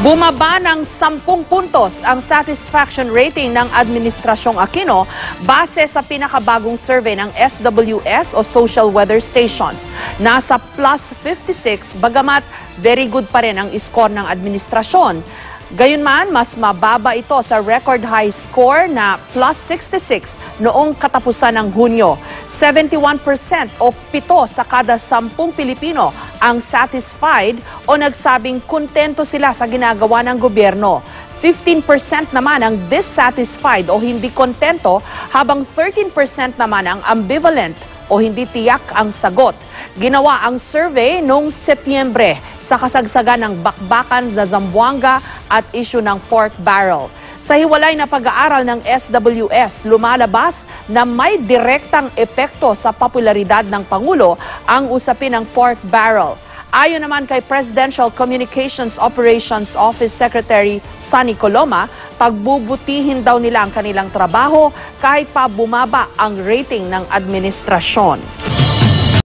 Bumaba ng 10 puntos ang satisfaction rating ng Administrasyong Aquino base sa pinakabagong survey ng SWS o Social Weather Stations. Nasa plus 56 bagamat very good pa rin ang score ng administrasyon. Gayunman, mas mababa ito sa record high score na plus 66 noong katapusan ng Hunyo. 71% o 7 sa kada 10 Pilipino ang satisfied o nagsabing kontento sila sa ginagawa ng gobyerno. 15% naman ang dissatisfied o hindi kontento, habang 13% naman ang ambivalent o hindi tiyak ang sagot. Ginawa ang survey noong Setyembre sa kasagsagan ng bakbakan sa Zamboanga at issue ng pork barrel. Sa hiwalay na pag-aaral ng SWS, lumalabas na may direktang epekto sa popularidad ng Pangulo ang usapin ng pork barrel. Ayon naman kay Presidential Communications Operations Office Secretary Sonny Coloma, pagbubutihin daw nila ang kanilang trabaho kahit pa bumaba ang rating ng administrasyon.